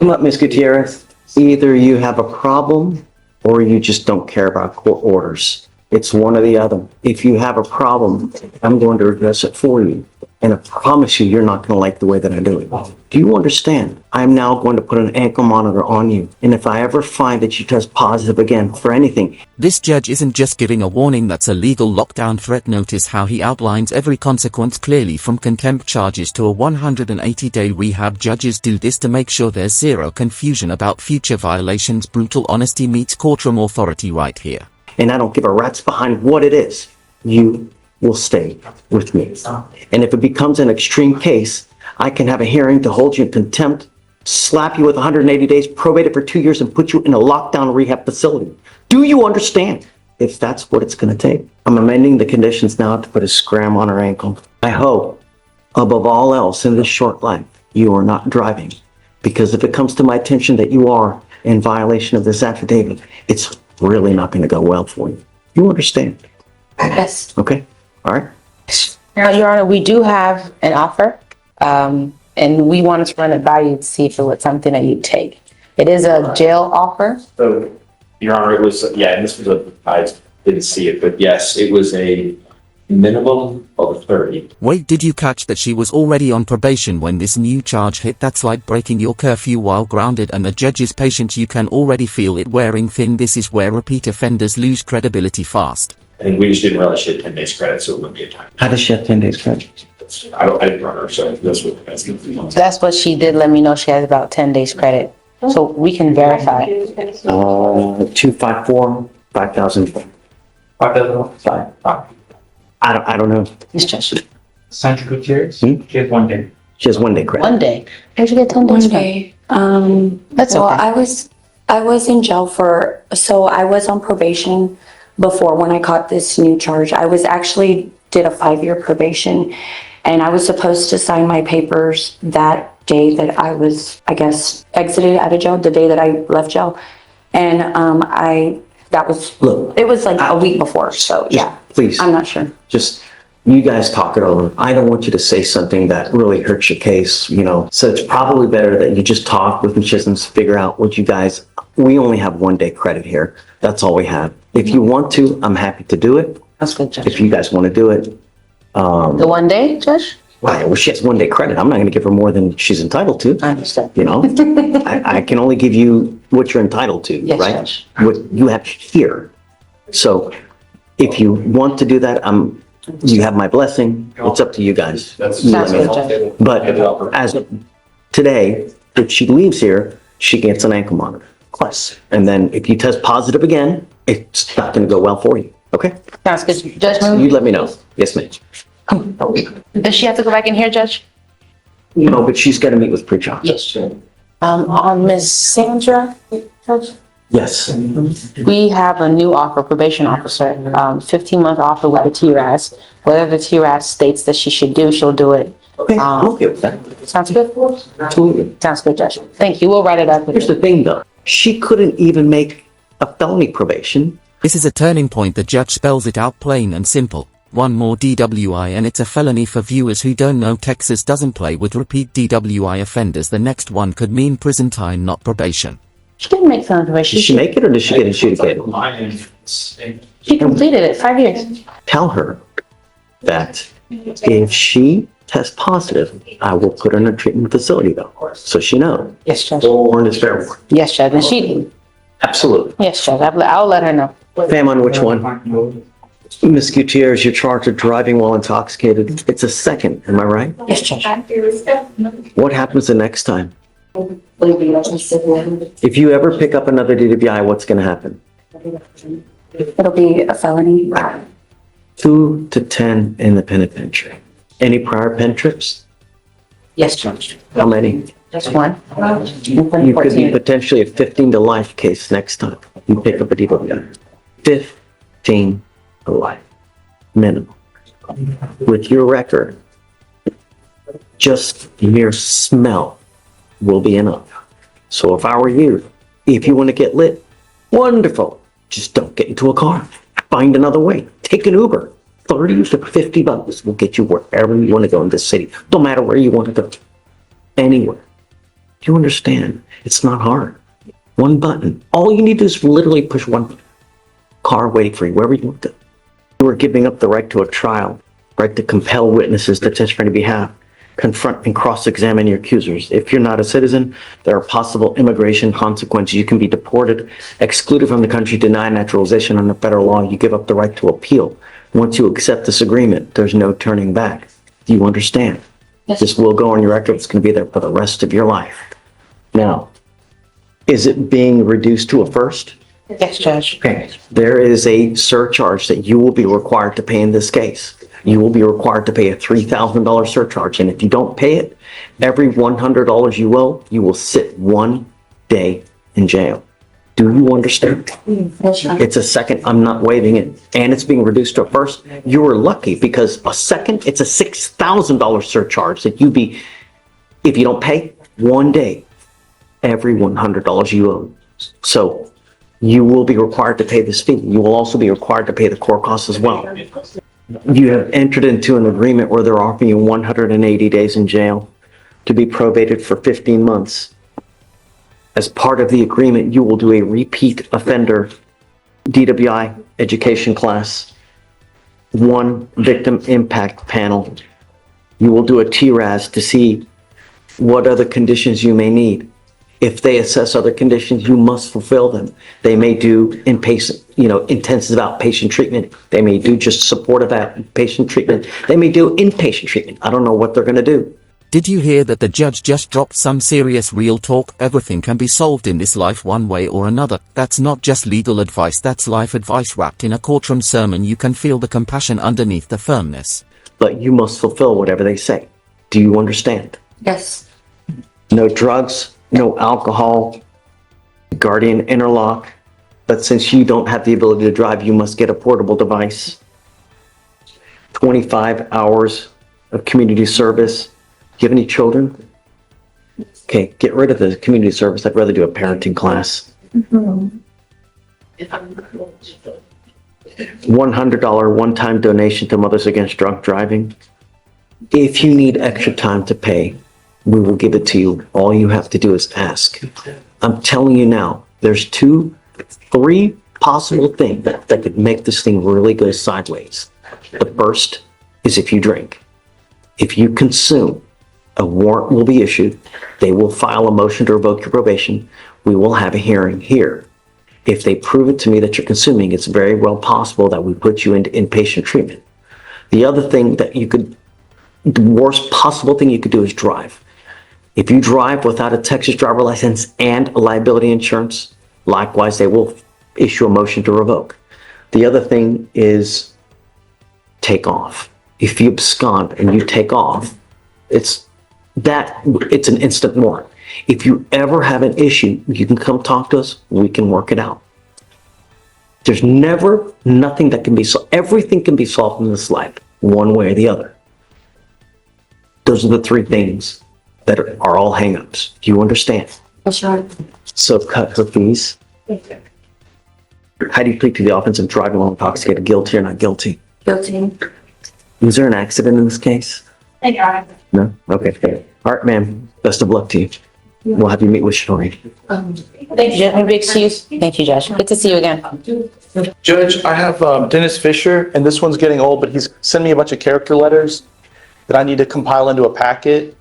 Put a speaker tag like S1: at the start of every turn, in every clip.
S1: Look, Ms. Gutierrez, either you have a problem or you just don't care about court orders. It's one or the other. If you have a problem, I'm going to address it for you. And I promise you, you're not going to like the way that I do it. Do you understand? I'm now going to put an ankle monitor on you. And if I ever find that you test positive again for anything.
S2: This judge isn't just giving a warning, that's a legal lockdown threat. Notice how he outlines every consequence clearly, from contempt charges to a 180-day rehab. Judges do this to make sure there's zero confusion about future violations. Brutal honesty meets courtroom authority right here.
S1: And I don't give a rat's behind what it is. You will stay with me. And if it becomes an extreme case, I can have a hearing to hold you in contempt, slap you with 180 days, probate it for 2 years, and put you in a lockdown rehab facility. Do you understand? If that's what it's going to take. I'm amending the conditions now to put a scram on her ankle. I hope, above all else in this short life, you are not driving. Because if it comes to my attention that you are in violation of this affidavit, it's really not going to go well for you. You understand?
S3: Yes.
S1: Okay. All right.
S3: Now, Your Honor, we do have an offer, and we wanted to run it by you to see if it was something that you'd take. It is a jail offer.
S4: So, Your Honor, it was, and this was I didn't see it, but yes, it was a minimum of 30.
S2: Wait, did you catch that she was already on probation when this new charge hit? That's like breaking your curfew while grounded, and the judge's patience, you can already feel it wearing thin. This is where repeat offenders lose credibility fast.
S4: I think we just didn't realize she had 10 days credit, so it wouldn't be a time.
S1: How does she have 10 days credit?
S4: I didn't run her, so that's what that's the thing.
S3: That's what she did let me know. She has about 10 days credit. So we can verify.
S1: 254, 5,000. 5,000. I don't know.
S3: Yes, Judge.
S5: Sandra Gutierrez, she has 1 day.
S1: She has 1 day credit.
S3: 1 day. Where'd you get 10
S6: One
S3: days from?
S6: day.
S3: That's
S6: Well,
S3: okay.
S6: I was in jail so I was on probation before when I caught this new charge. I was actually did a 5-year probation, and I was supposed to sign my papers that day that I was, I guess, exited out of jail, the day that I left jail. And
S1: Look,
S6: it was like a week before, so yeah.
S1: Please.
S6: I'm not sure.
S1: Just, you guys talk it over. I don't want you to say something that really hurts your case, So it's probably better that you just talk with each other and figure out what you guys, we only have 1 day credit here. That's all we have. If you want to, I'm happy to do it.
S3: That's good, Judge.
S1: If you guys want to do it.
S3: The 1 day, Judge?
S1: Well, she has 1 day credit. I'm not going to give her more than she's entitled to.
S3: I understand.
S1: I can only give you what you're entitled to,
S3: Yes,
S1: right?
S3: Judge.
S1: What you have here. So if you want to do that, you have my blessing. It's up to you guys.
S4: That's
S1: You let me
S3: good,
S1: know.
S3: Judge.
S1: But as of today, if she leaves here, she gets an ankle monitor. Plus, and then if you test positive again, it's not going to go well for you. Okay?
S3: Sounds good. Judge,
S1: You let me know. Yes, ma'am.
S3: does she have to go back in here, Judge?
S1: No, but she's got to meet with pre-trial.
S3: Yes, Judge. On Ms. Sandra, Judge?
S1: Yes.
S3: We have a new offer, probation officer, 15-month offer with a TRAS. Whatever the TRAS states that she should do, she'll do it.
S1: Okay, I'm okay with that.
S3: Sounds good?
S1: Absolutely.
S3: Sounds good, Judge. Thank you. We'll write it up.
S1: Here's the thing, though. She couldn't even make a felony probation.
S2: This is a turning point. The judge spells it out plain and simple. One more DWI and it's a felony. For viewers who don't know, Texas doesn't play with repeat DWI offenders. The next one could mean prison time, not probation.
S3: She didn't make felony probation.
S1: Did she make it or did she get adjudicated?
S3: She completed it, 5 years.
S1: Tell her that if she tests positive, I will put her in a treatment facility, though. So she knows.
S3: Yes, Judge.
S1: Forewarned is fair warned.
S3: Yes, Judge. And she,
S1: Absolutely.
S3: yes, Judge. I'll let her know.
S1: Fam, on which one? Ms. Gutierrez, you're charged with driving while intoxicated. It's a second, am I right?
S3: Yes, Judge.
S1: What happens the next time? If you ever pick up another DWI, what's going to happen?
S6: It'll be a felony.
S1: 2 to 10 in the penitentiary. Any prior pen trips?
S3: Yes, Judge.
S1: How many?
S3: Just one.
S1: You could be potentially a 15 to life case next time you pick up a DWI. 15 to life, minimum. With your record, just mere smell will be enough. So if I were you, if you want to get lit, wonderful. Just don't get into a car. Find another way. Take an Uber. 30 to 50 bucks will get you wherever you want to go in this city. Don't matter where you want to go. Anywhere. You understand? It's not hard. One button. All you need to do is literally push one button. Car waiting for you, wherever you want to. You are giving up the right to a trial, right to compel witnesses to testify on your behalf, confront and cross-examine your accusers. If you're not a citizen, there are possible immigration consequences. You can be deported, excluded from the country, denied naturalization under federal law. You give up the right to appeal. Once you accept this agreement, there's no turning back. Do you understand?
S6: Yes.
S1: This will go on your record. It's going to be there for the rest of your life. Now, is it being reduced to a first?
S3: Yes, Judge.
S1: Okay. There is a surcharge that you will be required to pay in this case. You will be required to pay a $3,000 surcharge. And if you don't pay it, every $100 you owe, you will sit 1 day in jail. Do you understand?
S6: Yes, Your Honor.
S1: It's a second, I'm not waiving it, and it's being reduced to a first. You were lucky because a second, it's a $6,000 surcharge that if you don't pay, 1 day, every $100 you owe. So you will be required to pay this fee. You will also be required to pay the court costs as well. You have entered into an agreement where they're offering you 180 days in jail to be probated for 15 months. As part of the agreement, you will do a repeat offender DWI education class, 1 victim impact panel. You will do a TRAS to see what other conditions you may need. If they assess other conditions, you must fulfill them. They may do inpatient, intensive outpatient treatment. They may do just supportive outpatient treatment. They may do inpatient treatment. I don't know what they're going to do.
S2: Did you hear that the judge just dropped some serious real talk? Everything can be solved in this life one way or another. That's not just legal advice, that's life advice wrapped in a courtroom sermon. You can feel the compassion underneath the firmness.
S1: But you must fulfill whatever they say. Do you understand?
S6: Yes.
S1: No drugs, no alcohol, guardian interlock. But since you don't have the ability to drive, you must get a portable device. 25 hours of community service. Do you have any children? Okay, get rid of the community service. I'd rather do a parenting class. $100 one-time donation to Mothers Against Drunk Driving. If you need extra time to pay, we will give it to you. All you have to do is ask. I'm telling you now, there's 3 possible things that could make this thing really go sideways. The first is if you drink. If you consume, a warrant will be issued. They will file a motion to revoke your probation. We will have a hearing here. If they prove it to me that you're consuming, it's very well possible that we put you into inpatient treatment. The other thing the worst possible thing you could do is drive. If you drive without a Texas driver license and liability insurance, likewise, they will issue a motion to revoke. The other thing is take off. If you abscond and you take off, it's an instant warrant. If you ever have an issue, you can come talk to us. We can work it out. There's nothing that can be solved. Everything can be solved in this life, one way or the other. Those are the 3 things that are all hang-ups. Do you understand?
S6: Yes, Your Honor.
S1: So cut her fees. How do you plead to the offense of driving while intoxicated? Guilty or not guilty?
S6: Guilty.
S1: Was there an accident in this case? No? Okay. All right, ma'am. Best of luck to you. We'll have you meet with Shori.
S3: Thank you, Judge. Maybe excuse. Thank you, Judge. Good to see you again.
S7: Judge, I have Dennis Fisher, and this one's getting old, but he's sent me a bunch of character letters that I need to compile into a packet.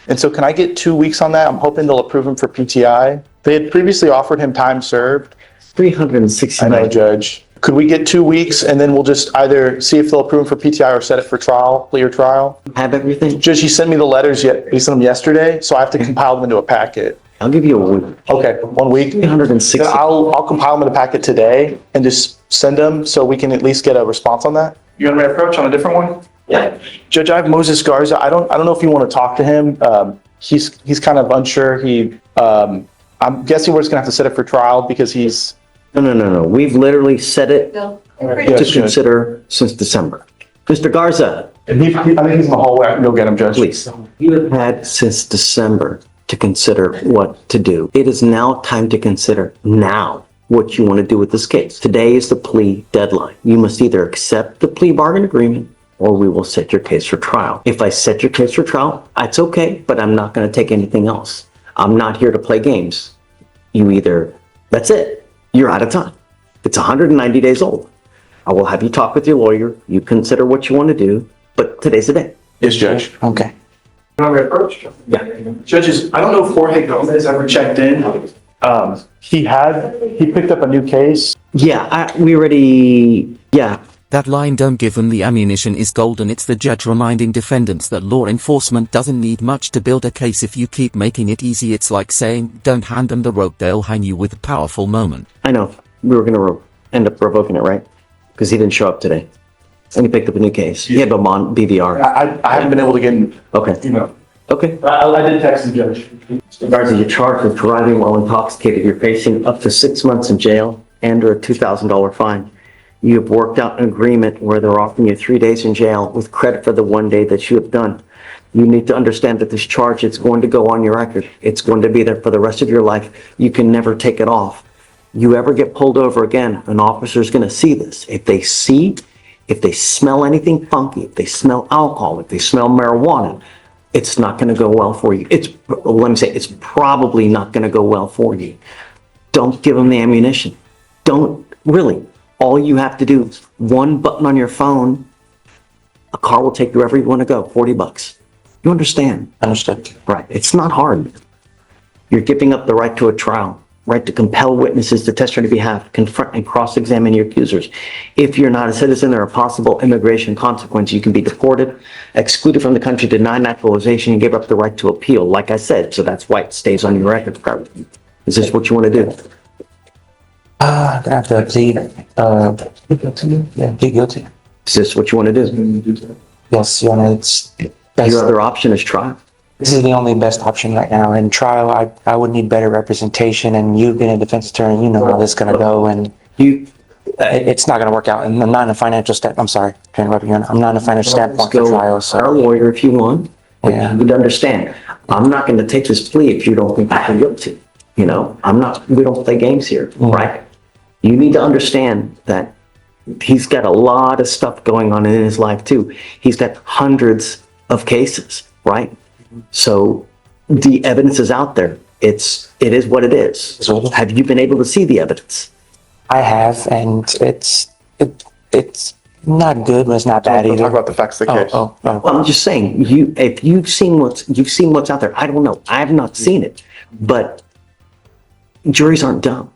S7: And so can I get 2 weeks on that? I'm hoping they'll approve him for PTI. They had previously offered him time served.
S1: 369.
S7: I know, Judge. Could we get 2 weeks, and then we'll just either see if they'll approve him for PTI or set it for trial, plea or trial?
S1: Have everything?
S7: Judge, he sent me the letters he sent them yesterday, so I have to compile them into a packet.
S1: I'll give you a week.
S7: Okay, 1 week.
S1: 360.
S7: Then I'll compile them in a packet today and just send them so we can at least get a response on that. You want my approach on a different one? Yeah. Judge, I have Moses Garza. I don't know if you want to talk to him. He's kind of unsure. I'm guessing we're just gonna have to set it for trial because he's.
S1: No. We've literally set it to consider since December. Mr. Garza,
S7: I think he's in the hallway. I can go get him, Judge.
S1: please. You have had since December to consider what to do. It is now time to consider now what you want to do with this case. Today is the plea deadline. You must either accept the plea bargain agreement or we will set your case for trial. If I set your case for trial, that's okay, but I'm not going to take anything else. I'm not here to play games. You either, that's it, you're out of time. It's 190 days old. I will have you talk with your lawyer, you consider what you want to do, but today's the day.
S7: Yes, Judge.
S3: Okay.
S7: Yeah. Judges, I don't know if Jorge Gomez ever checked in. He picked up a new case.
S1: Yeah, we already, yeah.
S2: That line, "Don't give them the ammunition," is golden. It's the judge reminding defendants that law enforcement doesn't need much to build a case if you keep making it easy. It's like saying, "Don't hand them the rope, they'll hang you," with a powerful moment.
S1: I know, we were gonna end up revoking it, right? Because he didn't show up today. And he picked up a new case. He had BVR.
S7: I haven't been able to get in.
S1: Okay, okay.
S7: I did text the judge.
S1: In regards to your charge of driving while intoxicated, you're facing up to 6 months in jail and or a $2,000 fine. You have worked out an agreement where they're offering you 3 days in jail with credit for the 1 day that you have done. You need to understand that this charge, it's going to go on your record. It's going to be there for the rest of your life. You can never take it off. You ever get pulled over again, an officer's going to see this. If they smell anything funky, if they smell alcohol, if they smell marijuana, it's not going to go well for you. It's probably not going to go well for you. Don't give them the ammunition. Don't, really. All you have to do is one button on your phone, a car will take you wherever you want to go, $40. You understand?
S3: Understood.
S1: Right. It's not hard. You're giving up the right to a trial, right to compel witnesses to testify on your behalf, confront and cross-examine your accusers. If you're not a citizen, there are possible immigration consequences. You can be deported, excluded from the country, denied naturalization, and give up the right to appeal, like I said. So that's why it stays on your record. Is this what you want to do?
S3: I'm gonna have to plead, plead guilty.
S1: Is this what you want to do?
S3: Yes, Your Honor, it's best.
S1: Your other option is trial.
S3: This is the only best option right now. In trial, I would need better representation, and you've been a defense attorney, you know how this is gonna go, and it's not gonna work out. And I'm not in a financial I'm sorry to interrupt you, Your Honor. I'm not in a financial standpoint for trial, so.
S1: Our lawyer if you want.
S3: Yeah.
S1: You would understand. I'm not going to take this plea if you don't think I'm guilty. You know, we don't play games here, right? You need to understand that he's got a lot of stuff going on in his life too. He's got hundreds of cases, right? So the evidence is out there. It is what it is. Have you been able to see the evidence?
S3: I have, and it's not good, but it's not bad
S7: We'll
S3: either.
S7: talk about the facts of the case.
S3: Oh.
S1: Well, I'm just saying, if you've seen what's out there. I don't know. I have not seen it, but juries aren't dumb.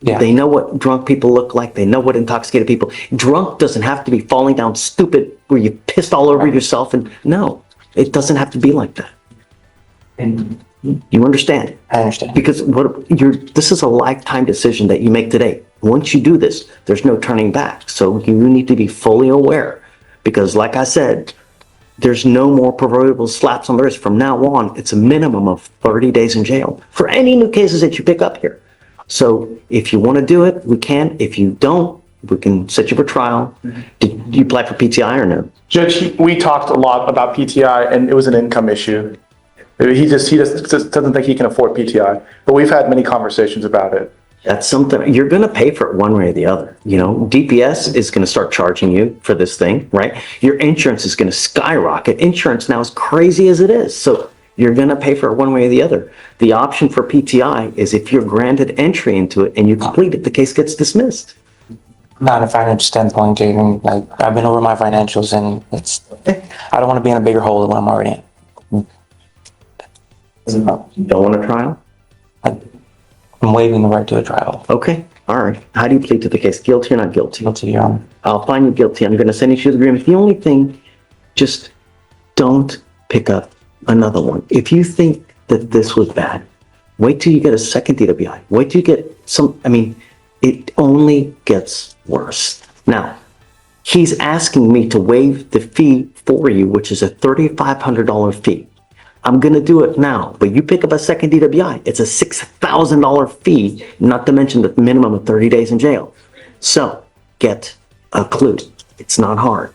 S3: Yeah.
S1: They know what drunk people look like. They know what intoxicated people. Drunk doesn't have to be falling down stupid where you pissed all over yourself. And no, it doesn't have to be like that. And you understand?
S3: I understand.
S1: Because this is a lifetime decision that you make today. Once you do this, there's no turning back. So you need to be fully aware, because like I said, there's no more proverbial slaps on the wrist. From now on, it's a minimum of 30 days in jail for any new cases that you pick up here. So if you want to do it, we can. If you don't, we can set you for trial. Did you apply for PTI or no?
S7: Judge, we talked a lot about PTI, and it was an income issue. He just doesn't think he can afford PTI, but we've had many conversations about it.
S1: That's something you're going to pay for it one way or the other. You know, DPS is going to start charging you for this thing, right? Your insurance is going to skyrocket. Insurance now is crazy as it is. So you're going to pay for it one way or the other. The option for PTI is if you're granted entry into it and you complete it, the case gets dismissed.
S3: Not in a financial standpoint, Jaden. Like, I've been over my financials, and I don't want to be in a bigger hole than what I'm already in.
S1: You don't want a trial?
S3: I'm waiving the right to a trial.
S1: Okay, all right. How do you plead to the case? Guilty or not guilty?
S3: Guilty, Your Honor.
S1: I'll find you guilty. I'm going to send you to the agreement. The only thing, just don't pick up another one. If you think that this was bad, wait till you get a second DWI. Wait till you get it only gets worse. Now, he's asking me to waive the fee for you, which is a $3,500 fee. I'm going to do it now, but you pick up a second DWI, it's a $6,000 fee, not to mention the minimum of 30 days in jail. So get a clue. It's not hard.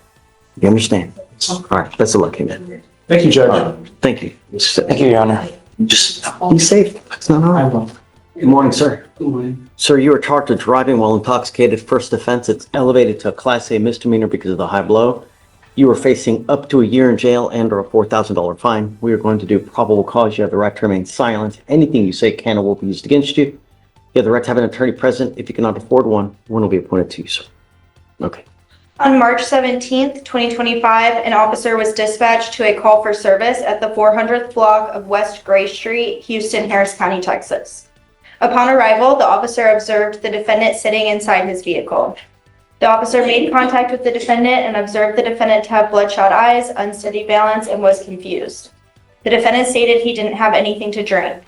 S1: You understand? All right, best of luck, man.
S7: Thank you, Judge.
S1: Thank you.
S3: Thank you, Your Honor.
S1: Just be safe. It's not hard. Good morning, sir.
S8: Good morning.
S1: Sir, you are charged with driving while intoxicated. First offense, it's elevated to a Class A misdemeanor because of the high blow. you are facing up to a year in jail and or a $4,000 fine. We are going to do probable cause. You have the right to remain silent. Anything you say can or will be used against you. You have the right to have an attorney present. If you cannot afford one will be appointed to you, sir. Okay.
S8: On March 17th, 2025, an officer was dispatched to a call for service at the 400th block of West Gray Street, Houston, Harris County, Texas. Upon arrival, the officer observed the defendant sitting inside his vehicle. The officer made contact with the defendant and observed the defendant to have bloodshot eyes, unsteady balance, and was confused. The defendant stated he didn't have anything to drink.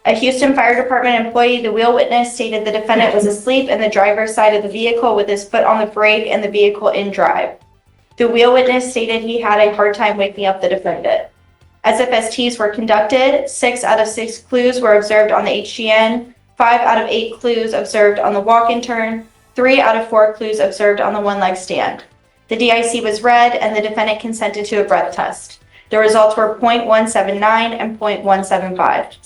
S8: A Houston Fire Department employee, the wheel witness, stated the defendant was asleep in the driver's side of the vehicle with his foot on the brake and the vehicle in drive. The wheel witness stated he had a hard time waking up the defendant. SFSTs were conducted. 6 out of 6 clues were observed on the HGN, 5 out of 8 clues observed on the walk and turn, 3 out of 4 clues observed on the one-leg stand. The DIC was read and the defendant consented to a breath test. The results were .179 and .175.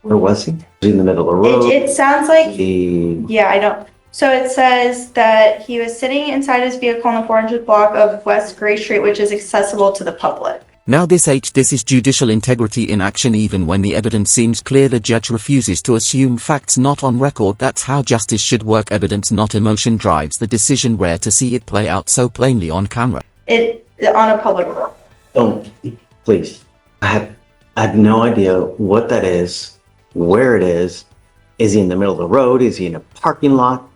S1: Where was he? Was he in the middle of the road?
S8: It sounds like,
S1: The
S8: yeah, I don't. So it says that he was sitting inside his vehicle on the 400th block of West Gray Street, which is accessible to the public.
S2: Now this is judicial integrity in action. Even when the evidence seems clear, the judge refuses to assume facts not on record. That's how justice should work. Evidence, not emotion, drives the decision. Rare to see it play out so plainly on camera.
S8: It on a public road.
S1: Don't, please. I have no idea what that is, where it is. Is he in the middle of the road? Is he in a parking lot?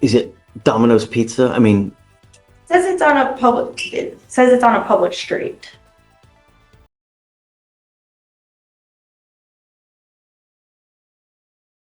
S1: Is it Domino's Pizza? I mean,
S8: It says it's on a public street.